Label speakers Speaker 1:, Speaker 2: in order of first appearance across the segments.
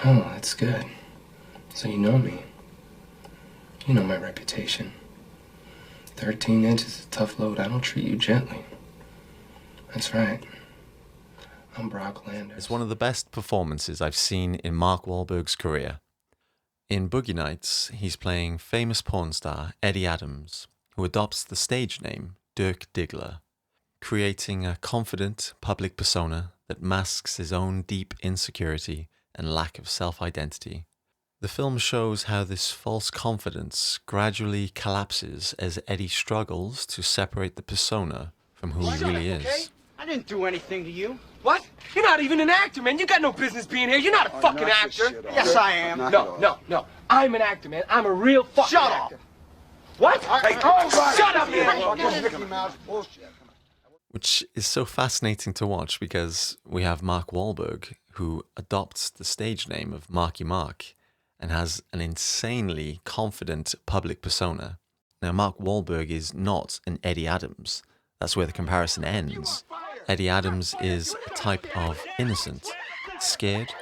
Speaker 1: Oh, that's good. So you know me. You know my reputation. 13 inches is a tough load. I don't treat you gently. That's right. I'm Brock Landers.
Speaker 2: It's one of the best performances I've seen in Mark Wahlberg's career. In Boogie Nights, he's playing famous porn star Eddie Adams, who adopts the stage name Dirk Diggler, creating a confident public persona that masks his own deep insecurity and lack of self-identity. The film shows how this false confidence gradually collapses as Eddie struggles to separate the persona from who he really is.
Speaker 3: Okay? I didn't do anything to you.
Speaker 4: What? You're not even an actor, man. You got no business being here. You're not a fucking actor.
Speaker 3: Yes, I am.
Speaker 4: No. I'm an actor, man. I'm a real fucking actor. What? Hey, shut up, man.
Speaker 2: Which is so fascinating to watch because we have Mark Wahlberg, who adopts the stage name of Marky Mark and has an insanely confident public persona. Now, Mark Wahlberg is not an Eddie Adams. That's where the comparison ends. Eddie Adams is a type of innocent, scared,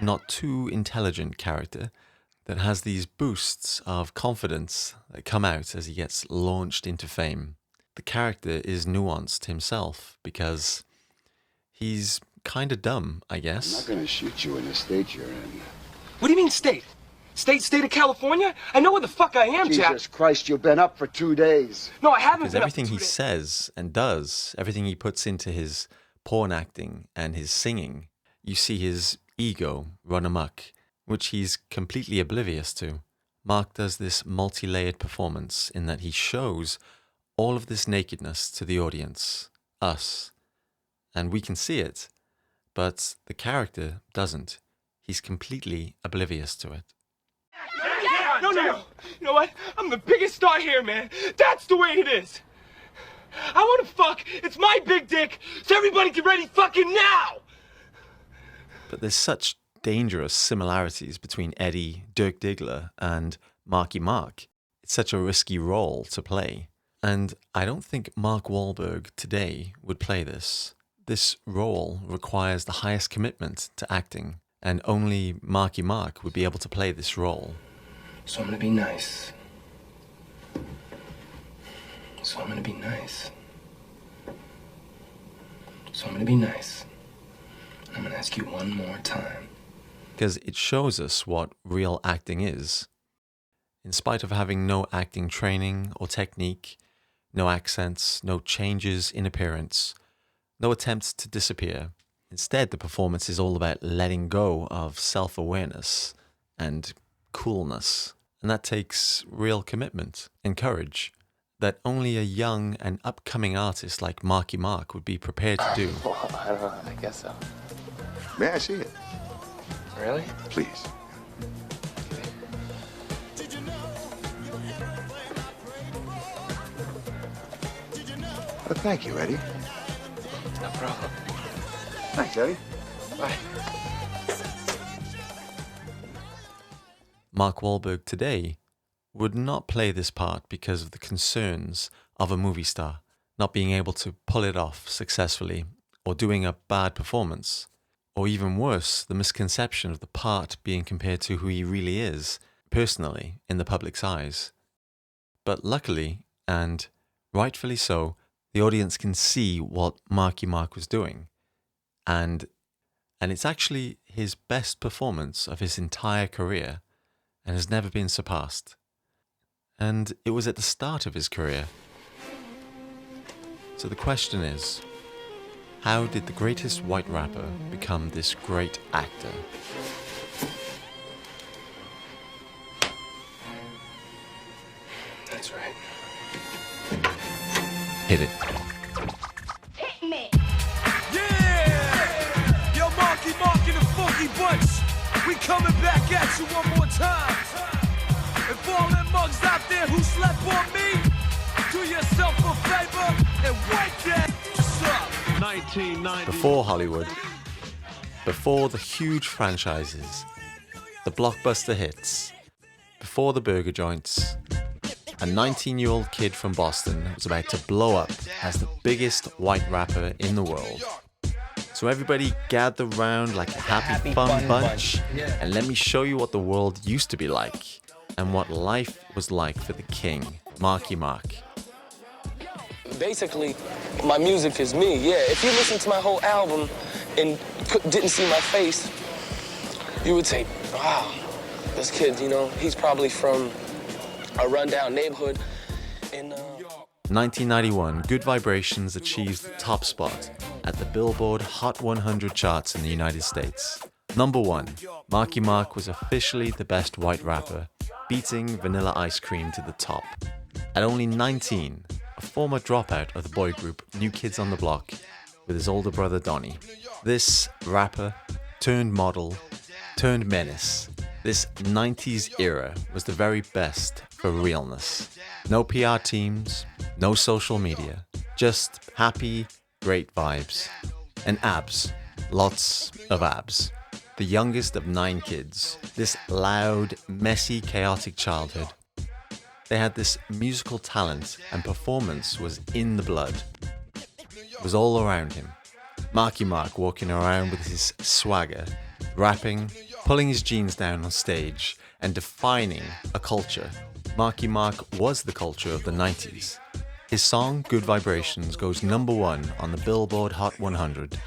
Speaker 2: not too intelligent character that has these boosts of confidence that come out as he gets launched into fame. The character is nuanced himself because he's kind of dumb, I guess.
Speaker 5: I'm not going to shoot you in the state you're in.
Speaker 4: What do you mean state? State of California? I know where the fuck I am, Jack.
Speaker 5: Jesus Christ, you've been up for 2 days.
Speaker 4: No, I haven't
Speaker 2: Because
Speaker 4: been
Speaker 2: everything
Speaker 4: up for
Speaker 2: he
Speaker 4: 2 days.
Speaker 2: says and does, everything he puts into his porn acting and his singing, you see his ego run amok, which he's completely oblivious to. Mark does this multi-layered performance in that he shows all of this nakedness to the audience, us, and we can see it, but the character doesn't. He's completely oblivious to it.
Speaker 4: No. You know what? I'm the biggest star here, man. That's the way it is. I want to fuck. It's my big dick. So everybody get ready fucking now.
Speaker 2: But there's such dangerous similarities between Eddie, Dirk Diggler, and Marky Mark. It's such a risky role to play. And I don't think Mark Wahlberg today would play this. This role requires the highest commitment to acting, and only Marky Mark would be able to play this role.
Speaker 1: So I'm gonna be nice. So I'm gonna be nice. I'm gonna ask you one more time.
Speaker 2: Because it shows us what real acting is. In spite of having no acting training or technique, no accents, no changes in appearance, no attempts to disappear. Instead, the performance is all about letting go of self-awareness and coolness. And that takes real commitment and courage that only a young and upcoming artist like Marky Mark would be prepared to do.
Speaker 6: Well, I don't know. I guess so.
Speaker 5: May I see it?
Speaker 6: Really?
Speaker 5: Please. Well, thank you, Eddie.
Speaker 6: No problem.
Speaker 5: Thanks, Eddie.
Speaker 6: Bye.
Speaker 2: Mark Wahlberg today would not play this part because of the concerns of a movie star not being able to pull it off successfully or doing a bad performance, or even worse, the misconception of the part being compared to who he really is personally in the public's eyes. But luckily, and rightfully so, the audience can see what Marky Mark was doing, and it's actually his best performance of his entire career and has never been surpassed. And it was at the start of his career. So the question is, how did the greatest white rapper become this great actor?
Speaker 1: That's right.
Speaker 2: Hit it.
Speaker 7: Hit me.
Speaker 8: Yeah! Yo, Marky Mark and the Funky Bunch, we coming back at you one more time. And for all them mugs out there who slept on me, do yourself a favor and wake that up. 1990.
Speaker 2: Before Hollywood, before the huge franchises, the blockbuster hits, before the burger joints, a 19-year-old kid from Boston was about to blow up as the biggest white rapper in the world. So everybody gather round like a happy fun bunch, and let me show you what the world used to be like, and what life was like for the king, Marky Mark.
Speaker 9: Basically, my music is me, yeah. If you listen to my whole album and didn't see my face, you would say, wow, this kid, you know, he's probably from a rundown neighborhood in...
Speaker 2: 1991, Good Vibrations achieved the top spot at the Billboard Hot 100 charts in the United States. Number 1, Marky Mark was officially the best white rapper, beating Vanilla Ice Cream to the top. At only 19, a former dropout of the boy group New Kids on the Block with his older brother Donnie. This rapper turned model, turned menace. This 90s era was the very best for realness. No PR teams, no social media, just happy, great vibes. And abs, lots of abs. The youngest of 9 kids, this loud, messy, chaotic childhood. They had this musical talent, and performance was in the blood. It was all around him. Marky Mark walking around with his swagger, rapping, pulling his jeans down on stage, and defining a culture. Marky Mark was the culture of the 90s. His song, Good Vibrations, goes number 1 on the Billboard Hot 100.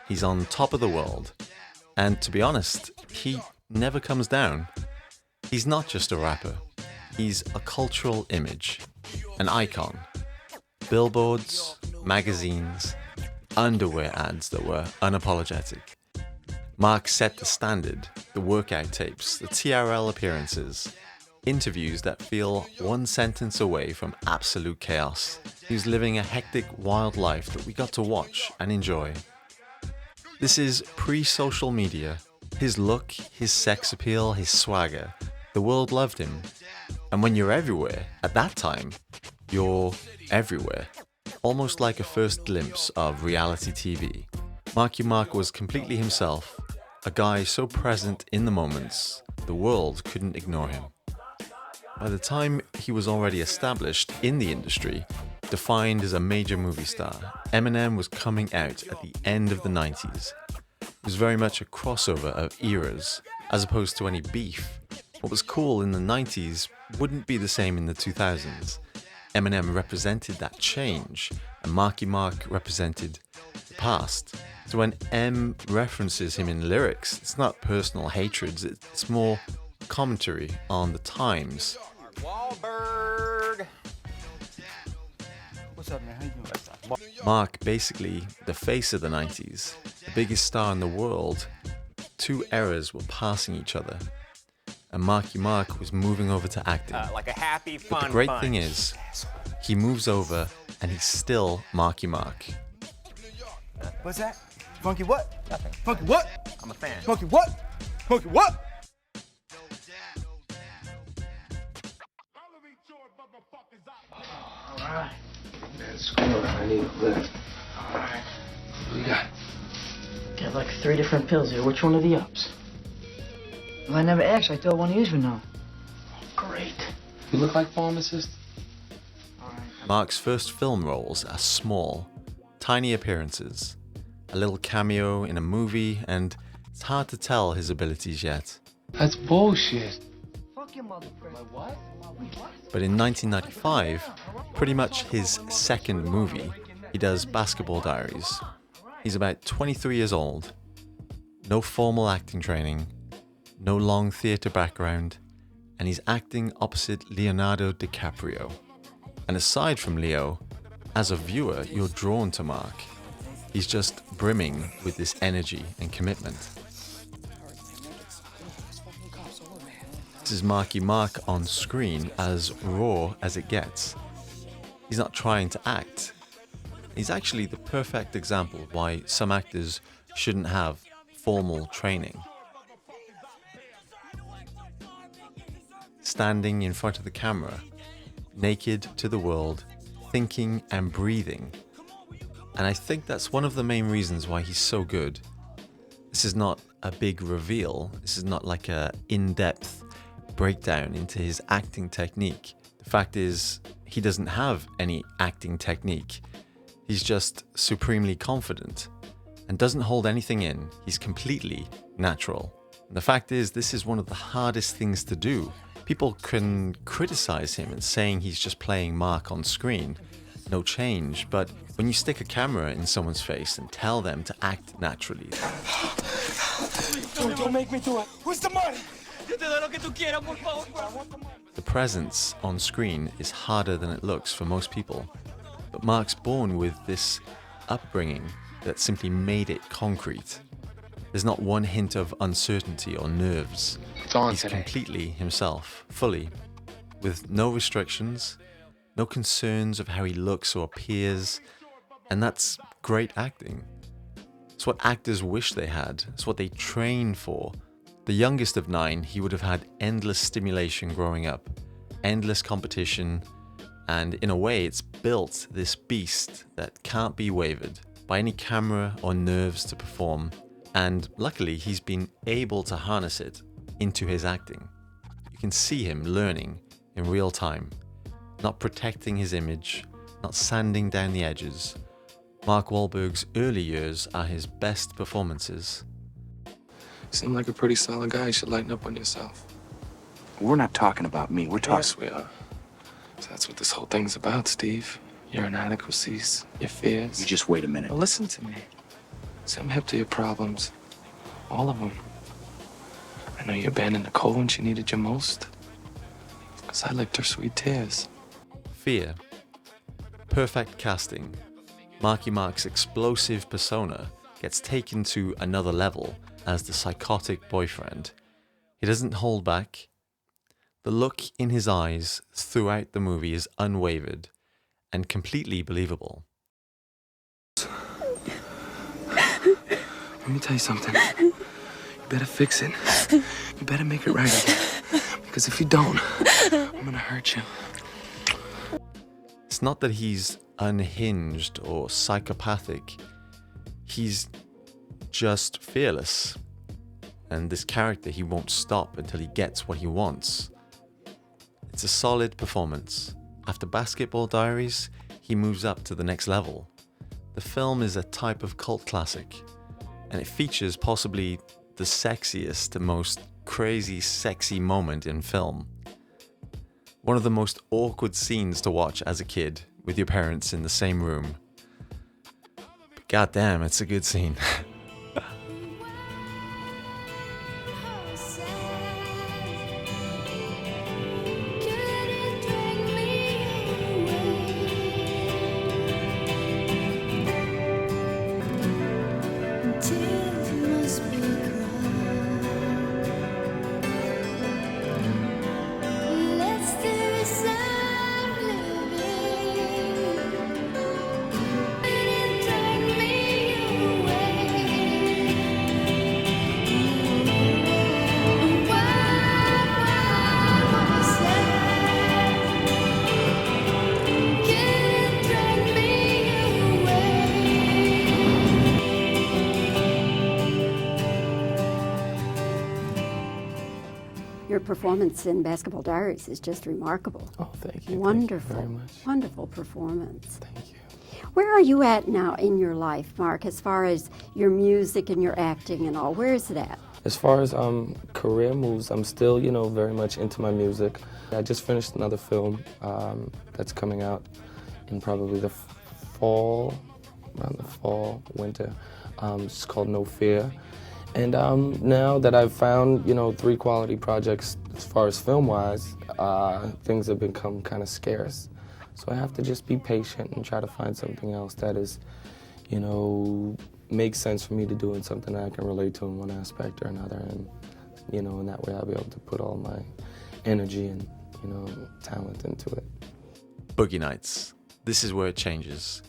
Speaker 2: He's on top of the world. And to be honest, he never comes down. He's not just a rapper. He's a cultural image, an icon. Billboards, magazines, underwear ads that were unapologetic. Mark set the standard, the workout tapes, the TRL appearances, interviews that feel one sentence away from absolute chaos. He was living a hectic, wild life that we got to watch and enjoy. This is pre-social media. His look, his sex appeal, his swagger. The world loved him. And when you're everywhere, at that time, you're everywhere. Almost like a first glimpse of reality TV. Marky Mark was completely himself, a guy so present in the moments, the world couldn't ignore him. By the time he was already established in the industry, defined as a major movie star, Eminem was coming out at the end of the 90s. It was very much a crossover of eras, as opposed to any beef. What was cool in the 90s wouldn't be the same in the 2000s. Eminem represented that change, and Marky Mark represented the past. So when M references him in lyrics, it's not personal hatreds, it's more commentary on the times.
Speaker 3: Wahlberg. What's up, man? How you doing?
Speaker 2: Mark, basically the face of the 90s, the biggest star in the world. 2 eras were passing each other, and Marky Mark was moving over to acting.
Speaker 3: Like a happy, fun
Speaker 2: But the great
Speaker 3: bunch.
Speaker 2: thing is, he moves over and he's still Marky Mark.
Speaker 3: What's that? Funky what? Nothing. Funky what? I'm a fan.
Speaker 8: Funky what? Funky what?
Speaker 1: Alright. Let's go. I need a lift. Alright. What we got?
Speaker 10: Got like 3 different pills here. Which one are the ups?
Speaker 11: Well, I never asked. I thought one of you would know.
Speaker 1: Great. You look like pharmacist?
Speaker 2: Mark's first film roles are small, tiny appearances, a little cameo in a movie, and it's hard to tell his abilities yet.
Speaker 1: That's bullshit.
Speaker 11: Fuck your mother, Chris.
Speaker 1: What?
Speaker 2: But in 1995, pretty much his second movie, he does Basketball Diaries. He's about 23 years old, no formal acting training, no long theatre background, and he's acting opposite Leonardo DiCaprio. And aside from Leo, as a viewer, you're drawn to Mark. He's just brimming with this energy and commitment. This is Marky Mark on screen, as raw as it gets. He's not trying to act. He's actually the perfect example of why some actors shouldn't have formal training. Standing in front of the camera, naked to the world, thinking and breathing. And I think that's one of the main reasons why he's so good. This is not a big reveal. This is not like a in-depth breakdown into his acting technique. The fact is, he doesn't have any acting technique. He's just supremely confident. and doesn't hold anything in. He's completely natural. And the fact is, this is one of the hardest things to do. People can criticize him and saying he's just playing Mark on screen. No change, but when you stick a camera in someone's face and tell them to act naturally,
Speaker 4: Don't make me do it. Where's the money?
Speaker 2: the presence on screen is harder than it looks for most people. But Mark's born with this upbringing that simply made it concrete. There's not one hint of uncertainty or nerves. He's completely himself, fully, with no restrictions, no concerns of how he looks or appears, and that's great acting. It's what actors wish they had. It's what they train for. The youngest of 9, he would have had endless stimulation growing up, endless competition, and in a way it's built this beast that can't be wavered by any camera or nerves to perform, and luckily he's been able to harness it into his acting. You can see him learning in real time, not protecting his image, not sanding down the edges. Mark Wahlberg's early years are his best performances.
Speaker 6: Seem like a pretty solid guy. You should lighten up on yourself.
Speaker 3: We're not talking about me. We're talking.
Speaker 6: Yes, we are. So that's what this whole thing's about, Steve. Your inadequacies, your fears.
Speaker 3: You just wait a minute.
Speaker 6: Well, listen to me. See, I'm hip to your problems. All of them. I know you abandoned Nicole when she needed you most. Because I licked her sweet tears.
Speaker 2: Fear. Perfect casting. Marky Mark's explosive persona gets taken to another level as the psychotic boyfriend. He doesn't hold back. The look in his eyes throughout the movie is unwavered and completely believable.
Speaker 6: Let me tell you something. You better fix it. You better make it right again. Because if you don't, I'm gonna hurt you.
Speaker 2: It's not that he's unhinged or psychopathic. He's just fearless. And this character, he won't stop until he gets what he wants. It's a solid performance. After Basketball Diaries, he moves up to the next level. The film is a type of cult classic, and it features possibly the sexiest and most crazy sexy moment in film. One of the most awkward scenes to watch as a kid with your parents in the same room. But goddamn, it's a good scene.
Speaker 12: Your performance in Basketball Diaries is just remarkable.
Speaker 6: Oh, thank you.
Speaker 12: Wonderful.
Speaker 6: Thank you very much.
Speaker 12: Wonderful performance.
Speaker 6: Thank you.
Speaker 12: Where are you at now in your life, Mark, as far as your music and your acting and all? Where is it at?
Speaker 6: As far as career moves, I'm still, very much into my music. I just finished another film that's coming out in probably the fall, around the fall, winter. It's called No Fear. And now that I've found, 3 quality projects as far as film-wise, things have become kind of scarce. So I have to just be patient and try to find something else that is, makes sense for me to do and something that I can relate to in one aspect or another. And, in that way I'll be able to put all my energy and, talent into it.
Speaker 2: Boogie Nights. This is where it changes.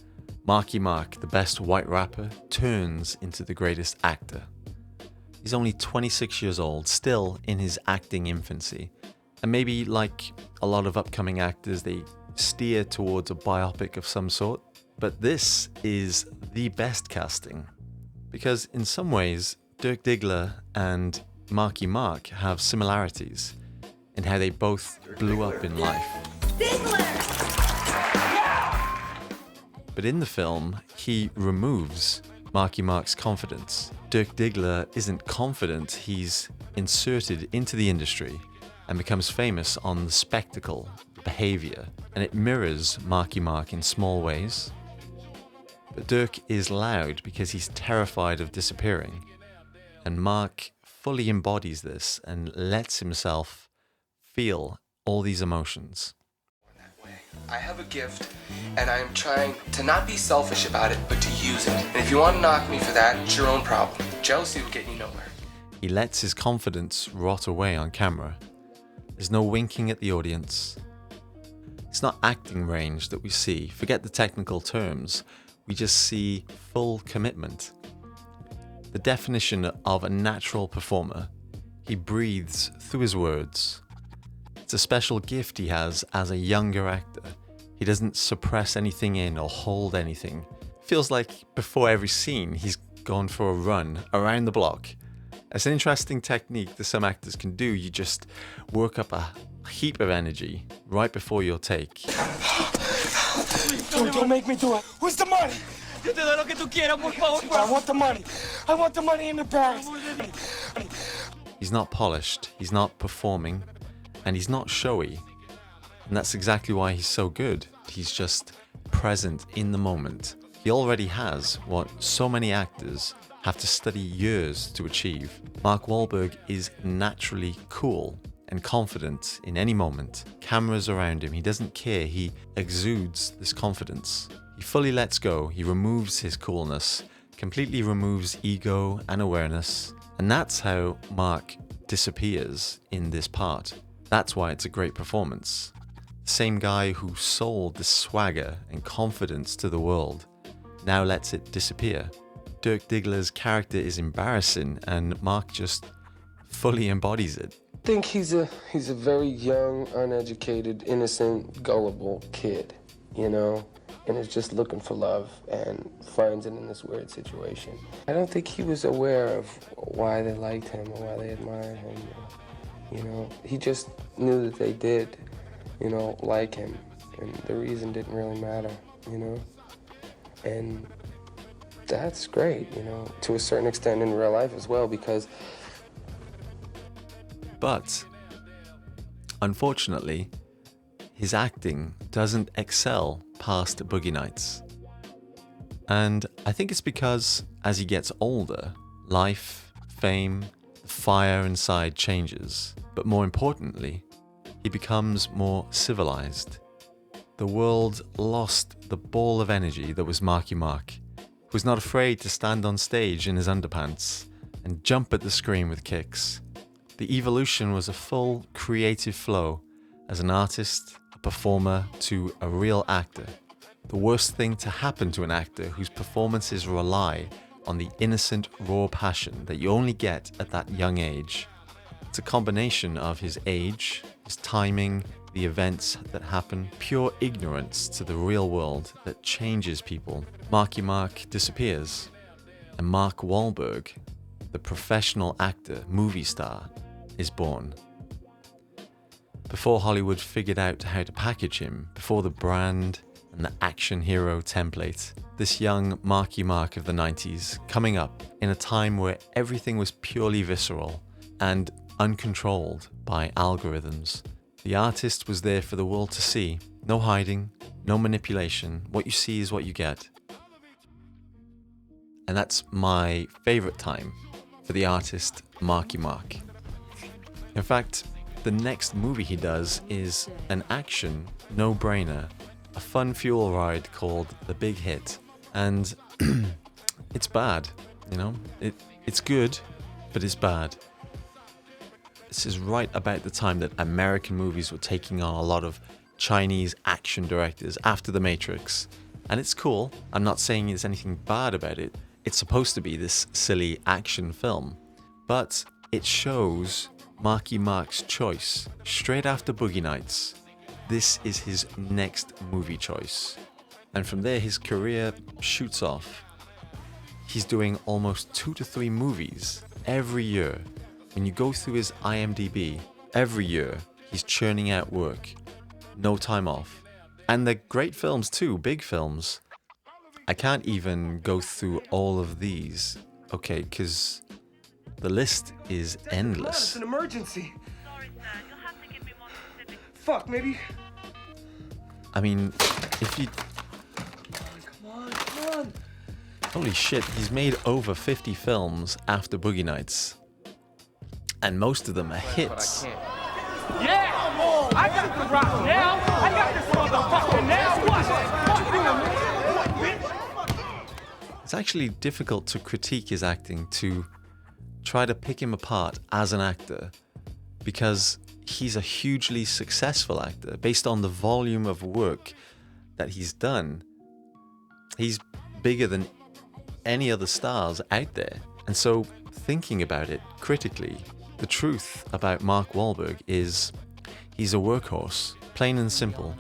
Speaker 2: Marky Mark, the best white rapper, turns into the greatest actor. He's only 26 years old, still in his acting infancy. And maybe like a lot of upcoming actors, they steer towards a biopic of some sort. But this is the best casting. Because in some ways, Dirk Diggler and Marky Mark have similarities in how they both blew up in life. But in the film, he removes Marky Mark's confidence. Dirk Diggler isn't confident, he's inserted into the industry and becomes famous on the spectacle, the behavior, and it mirrors Marky Mark in small ways. But Dirk is loud because he's terrified of disappearing, and Mark fully embodies this and lets himself feel all these emotions.
Speaker 1: I have a gift, and I am trying to not be selfish about it, but to use it. And if you want to knock me for that, it's your own problem. Jealousy will get you nowhere.
Speaker 2: He lets his confidence rot away on camera. There's no winking at the audience. It's not acting range that we see. Forget the technical terms. We just see full commitment. The definition of a natural performer. He breathes through his words. It's a special gift he has as a younger actor. He doesn't suppress anything in or hold anything. Feels like before every scene, he's gone for a run around the block. It's an interesting technique that some actors can do. You just work up a heap of energy right before your take.
Speaker 4: Don't make me do it. Where's the money? I want the money. I want the money in the bags.
Speaker 2: He's not polished, he's not performing, and he's not showy. And that's exactly why he's so good. He's just present in the moment. He already has what so many actors have to study years to achieve. Mark Wahlberg is naturally cool and confident in any moment. Cameras around him, he doesn't care, he exudes this confidence. He fully lets go, he removes his coolness, completely removes ego and awareness, and that's how Mark disappears in this part. That's why it's a great performance. The same guy who sold the swagger and confidence to the world now lets it disappear. Dirk Diggler's character is embarrassing, and Mark just fully embodies it.
Speaker 13: I think he's a very young, uneducated, innocent, gullible kid, you know, and is just looking for love and finds it in this weird situation. I don't think he was aware of why they liked him or why they admired him. You know, he just knew that they did, you know, like him, and the reason didn't really matter, you know, and that's great, you know, to a certain extent in real life as well, because...
Speaker 2: But, unfortunately, his acting doesn't excel past Boogie Nights. And I think it's because as he gets older, life, fame, the fire inside changes. But more importantly, he becomes more civilized. The world lost the ball of energy that was Marky Mark, who was not afraid to stand on stage in his underpants and jump at the screen with kicks. The evolution was a full creative flow as an artist, a performer, to a real actor. The worst thing to happen to an actor whose performances rely on the innocent, raw passion that you only get at that young age. It's a combination of his age, his timing, the events that happen, pure ignorance to the real world that changes people. Marky Mark disappears, and Mark Wahlberg, the professional actor, movie star, is born. Before Hollywood figured out how to package him, before the brand and the action hero template, this young Marky Mark of the 90s coming up in a time where everything was purely visceral and uncontrolled by algorithms. The artist was there for the world to see. No hiding, no manipulation. What you see is what you get. And that's my favorite time for the artist Marky Mark. In fact, the next movie he does is an action no-brainer, a fun fuel ride called The Big Hit. And it's bad, you know? It's good, but it's bad. This is right about the time that American movies were taking on a lot of Chinese action directors after The Matrix. And it's cool. I'm not saying there's anything bad about it. It's supposed to be this silly action film. But it shows Marky Mark's choice. Straight after Boogie Nights, this is his next movie choice. And from there, his career shoots off. He's doing almost 2 to 3 movies every year. When you go through his IMDb, every year he's churning out work. No time off. And they're great films too, big films. I can't even go through all of these, okay, because the list is endless.
Speaker 4: It's an emergency. Fuck, maybe.
Speaker 2: I mean, if you...
Speaker 4: Come on.
Speaker 2: Holy shit, he's made over 50 films after Boogie Nights. And most of them are hits.
Speaker 4: Yeah! I got the rock now! I got this motherfucker now! What you doing, man?
Speaker 2: It's actually difficult to critique his acting, to try to pick him apart as an actor, because he's a hugely successful actor based on the volume of work that he's done. He's bigger than any other stars out there. And so, thinking about it critically, the truth about Mark Wahlberg is he's a workhorse, plain and simple.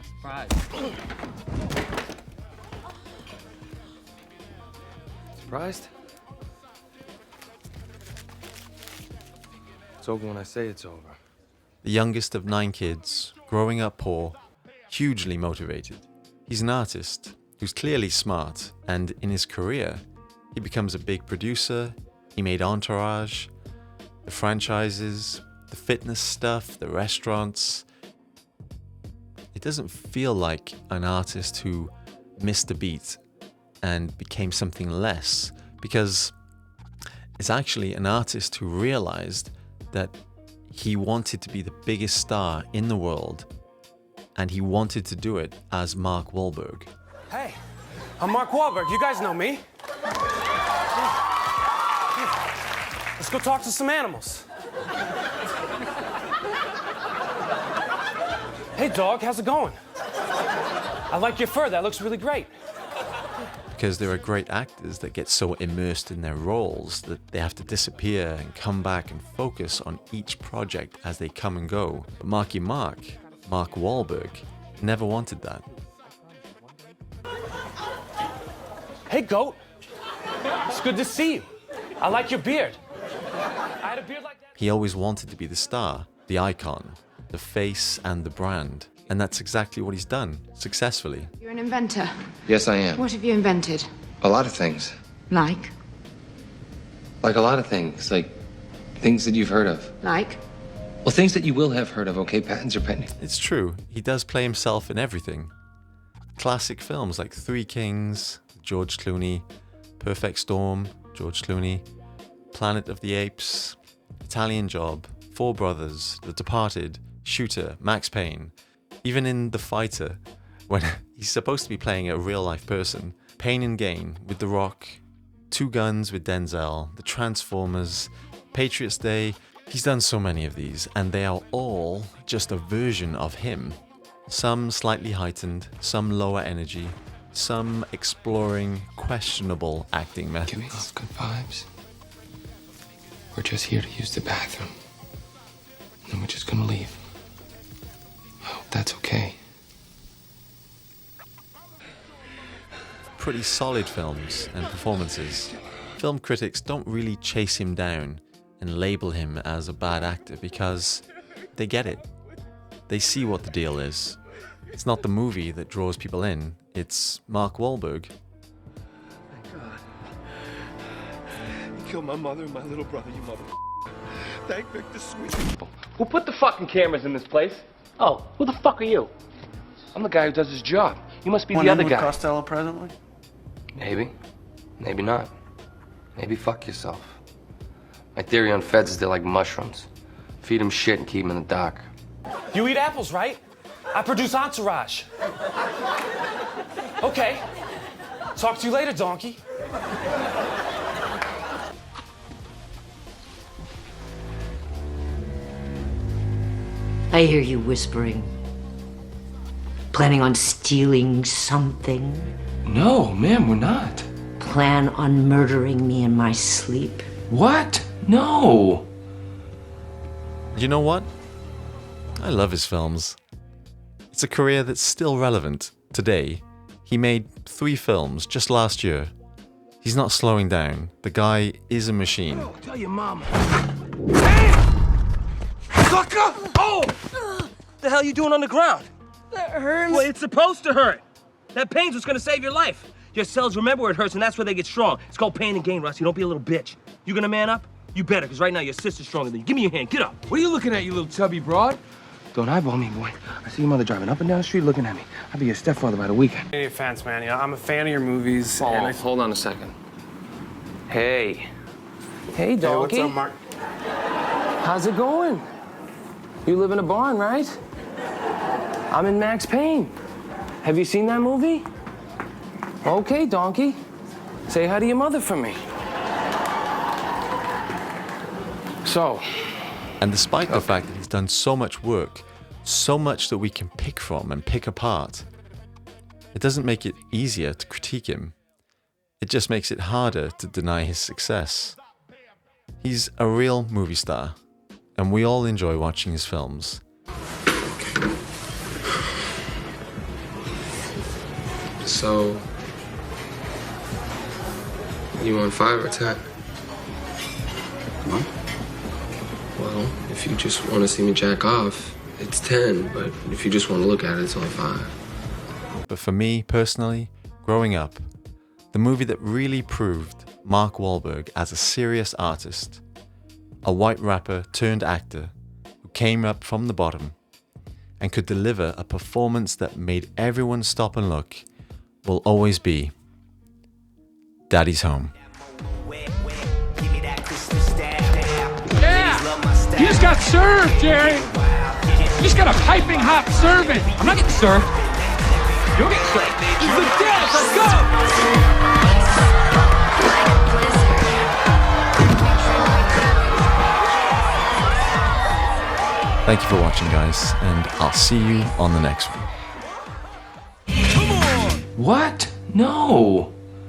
Speaker 6: Surprised? It's over when I say it's over.
Speaker 2: The youngest of 9 kids, growing up poor, hugely motivated. He's an artist who's clearly smart, and in his career, he becomes a big producer. He made Entourage, the franchises, the fitness stuff, the restaurants. It doesn't feel like an artist who missed a beat and became something less, because it's actually an artist who realized that he wanted to be the biggest star in the world, and he wanted to do it as Mark Wahlberg.
Speaker 14: Hey, I'm Mark Wahlberg. You guys know me. Let's go talk to some animals. Hey, dog, how's it going? I like your fur. That looks really great.
Speaker 2: Because there are great actors that get so immersed in their roles that they have to disappear and come back and focus on each project as they come and go. But Marky Mark, Mark Wahlberg, never wanted that.
Speaker 14: Hey, goat. It's good to see you. I like your beard. I had a beard like that.
Speaker 2: He always wanted to be the star, the icon, the face and the brand. And that's exactly what he's done, successfully.
Speaker 15: You're an inventor.
Speaker 5: Yes, I am.
Speaker 15: What have you invented?
Speaker 5: A lot of things.
Speaker 15: Like?
Speaker 5: Like a lot of things. Like things that you've heard of.
Speaker 15: Like?
Speaker 5: Well, things that you will have heard of, okay? Patents are pending.
Speaker 2: It's true. He does play himself in everything. Classic films like Three Kings, George Clooney, Perfect Storm, George Clooney, Planet of the Apes, Italian Job, Four Brothers, The Departed, Shooter, Max Payne. Even in The Fighter, when he's supposed to be playing a real-life person, Pain and Gain with The Rock, Two Guns with Denzel, The Transformers, Patriots Day. He's done so many of these, and they are all just a version of him. Some slightly heightened, some lower energy, some exploring questionable acting methods.
Speaker 5: Give me those good vibes. We're just here to use the bathroom. And then we're just gonna leave. I hope that's okay.
Speaker 2: Pretty solid films and performances. Film critics don't really chase him down and label him as a bad actor because they get it. They see what the deal is. It's not the movie that draws people in, it's Mark Wahlberg.
Speaker 4: Thank God. You killed my mother and my little brother, you mother. Thank Victor Sweet.
Speaker 16: Who put the fucking cameras in this place? Oh, who the fuck are you?
Speaker 9: I'm the guy who does his job. You must be
Speaker 3: One
Speaker 9: the
Speaker 3: in
Speaker 9: other
Speaker 3: with
Speaker 9: guy.
Speaker 3: Costello presently?
Speaker 9: Maybe. Maybe not. Maybe fuck yourself. My theory on feds is they're like mushrooms. Feed them shit and keep them in the dark.
Speaker 14: You eat apples, right? I produce Entourage. Okay. Talk to you later, donkey.
Speaker 10: I hear you whispering. Planning on stealing something?
Speaker 9: No, ma'am, we're not.
Speaker 10: Plan on murdering me in my sleep?
Speaker 9: What? No.
Speaker 2: You know what? I love his films. It's a career that's still relevant today. He made 3 films just last year. He's not slowing down. The guy is a machine.
Speaker 4: Tell your mama. Damn! Sucker! Oh!
Speaker 16: The hell you doing on the ground?
Speaker 15: That hurts.
Speaker 16: Well, it's supposed to hurt. That pain's what's gonna save your life. Your cells remember where it hurts, and that's where they get strong. It's called pain and gain, Rusty. Don't be a little bitch. You gonna man up? You better, because right now your sister's stronger than you. Give me your hand. Get up.
Speaker 3: What are you looking at, you little chubby broad?
Speaker 4: Don't eyeball me, boy. I see your mother driving up and down the street looking at me. I'll be your stepfather by the weekend.
Speaker 17: Any offense, man. You know, I'm a fan of your movies.
Speaker 5: Oh, hold on a second.
Speaker 17: Hey. Hey, donkey.
Speaker 5: Hey, what's up, Mark?
Speaker 17: How's it going? You live in a barn, right? I'm in Max Payne. Have you seen that movie? Okay, donkey. Say hi to your mother for me. So.
Speaker 2: And despite the fact that he's done so much work, so much that we can pick from and pick apart, it doesn't make it easier to critique him. It just makes it harder to deny his success. He's a real movie star, and we all enjoy watching his films.
Speaker 5: So, you want 5 or 10?
Speaker 3: What?
Speaker 5: Well, if you just want to see me jack off, it's 10, but if you just want to look at it, it's only 5.
Speaker 2: But for me, personally, growing up, the movie that really proved Mark Wahlberg as a serious artist, a white rapper turned actor who came up from the bottom and could deliver a performance that made everyone stop and look, will always be Daddy's Home.
Speaker 18: Yeah! You just got served, Jerry! You just got a piping hot serving! I'm not getting served! You're getting served! This is the dance! Let's go!
Speaker 2: Thank you for watching, guys, and I'll see you on the next one.
Speaker 5: What? No!